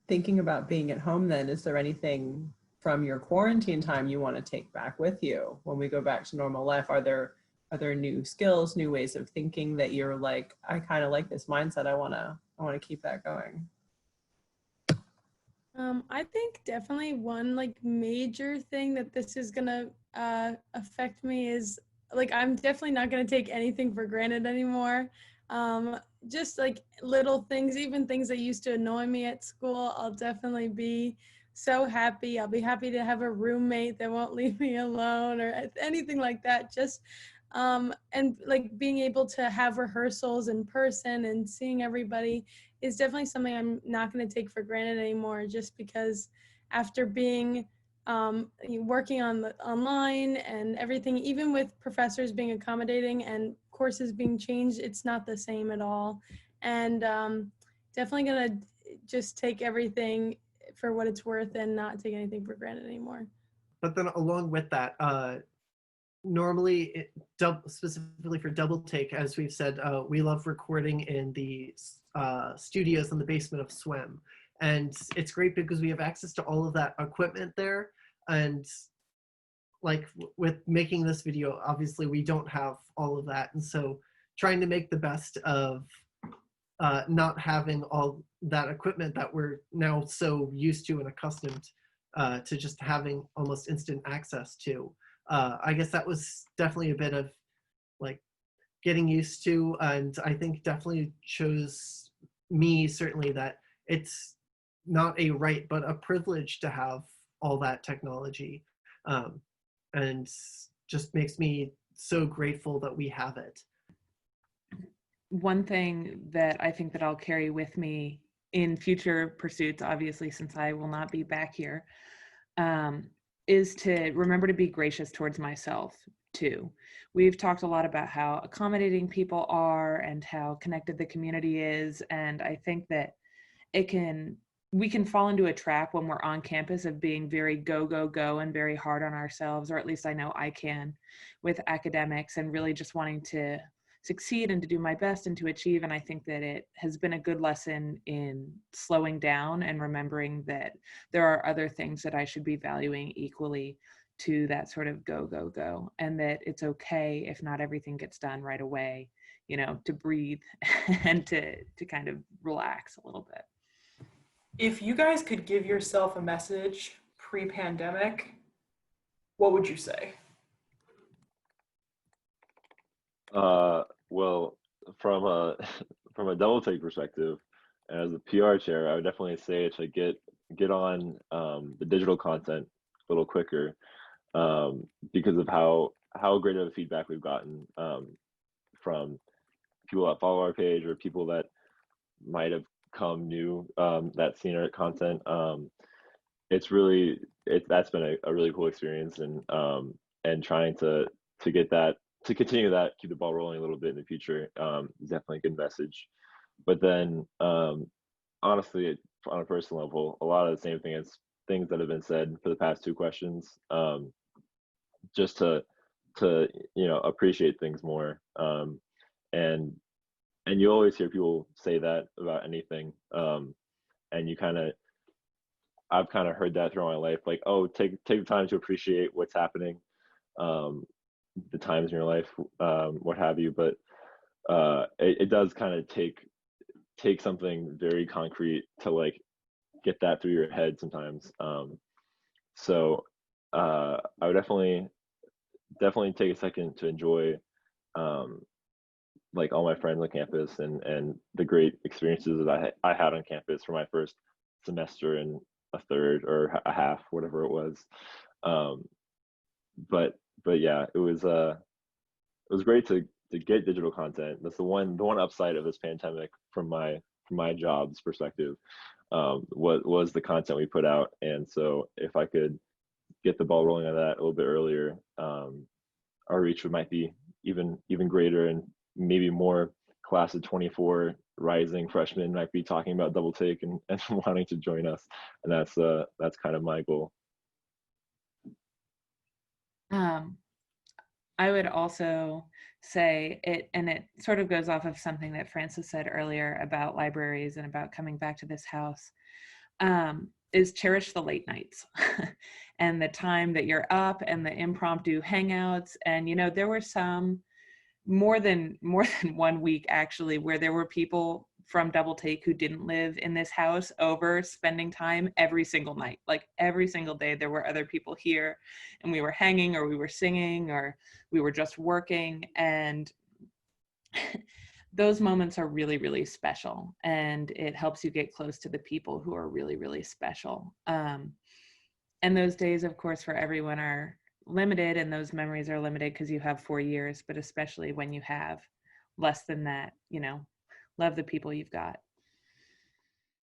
thinking about being at home then, is there anything from your quarantine time you want to take back with you when we go back to normal life? Are there new skills, new ways of thinking that you're like, I kind of like this mindset, I want to keep that going? I think definitely one like major thing that this is gonna affect me is like I'm definitely not gonna take anything for granted anymore. Just like little things, even things that used to annoy me at school, I'll definitely be so happy. I'll be happy to have a roommate that won't leave me alone or anything like that. Just and like being able to have rehearsals in person and seeing everybody is definitely something I'm not going to take for granted anymore, just because after being working on the online and everything, even with professors being accommodating and courses being changed, it's not the same at all. And definitely going to just take everything for what it's worth and not take anything for granted anymore. But then along with that, normally, specifically for DoubleTake, as we've said, we love recording in the studios in the basement of Swim. And it's great because we have access to all of that equipment there. And like with making this video, obviously we don't have all of that. And so trying to make the best of not having all that equipment that we're now so used to and accustomed to just having almost instant access to. I guess that was definitely a bit of like getting used to, and I think definitely shows me certainly that it's not a right but a privilege to have all that technology, and just makes me so grateful that we have it. One thing that I think that I'll carry with me in future pursuits, obviously since I will not be back here, is to remember to be gracious towards myself too. We've talked a lot about how accommodating people are and how connected the community is. And I think that we can fall into a trap when we're on campus of being very go, go, go and very hard on ourselves, or at least I know I can with academics, and really just wanting to succeed and to do my best and to achieve. And I think that it has been a good lesson in slowing down and remembering that there are other things that I should be valuing equally to that sort of go, go, go, and that it's okay if not everything gets done right away, you know, to breathe and to kind of relax a little bit. If you guys could give yourself a message pre-pandemic, what would you say? Well, from a from a DoubleTake perspective, as a PR chair, I would definitely say to get on the digital content a little quicker, because of how great of a feedback we've gotten from people that follow our page or people that might have come new that seen our content. That's been a really cool experience, and trying to get that, to continue that, keep the ball rolling a little bit in the future, is definitely a good message. But then honestly, on a personal level, a lot of the same things that have been said for the past two questions, just to appreciate things more, and you always hear people say that about anything, and I've kind of heard that throughout my life, like, oh, take the time to appreciate what's happening, the times in your life, what have you. But it does kind of take something very concrete to like get that through your head sometimes. So I would definitely take a second to enjoy like all my friends on campus and the great experiences that I had on campus for my first semester and a third or a half, whatever it was. But yeah, it was great to get digital content. That's the one upside of this pandemic from my job's perspective, was the content we put out. And so if I could get the ball rolling on that a little bit earlier, our reach might be even greater, and maybe more class of 24 rising freshmen might be talking about DoubleTake and wanting to join us. And that's kind of my goal. I would also say it sort of goes off of something that Francis said earlier about libraries and about coming back to this house. is cherish the late nights and the time that you're up and the impromptu hangouts. And, you know, there were some more than 1 week actually, where there were people from DoubleTake who didn't live in this house over spending time every single night. Like every single day there were other people here and we were hanging or we were singing or we were just working. And those moments are really, really special. And it helps you get close to the people who are really, really special. And those days, of course, for everyone are limited, and those memories are limited because you have 4 years, but especially when you have less than that, you know, love the people you've got.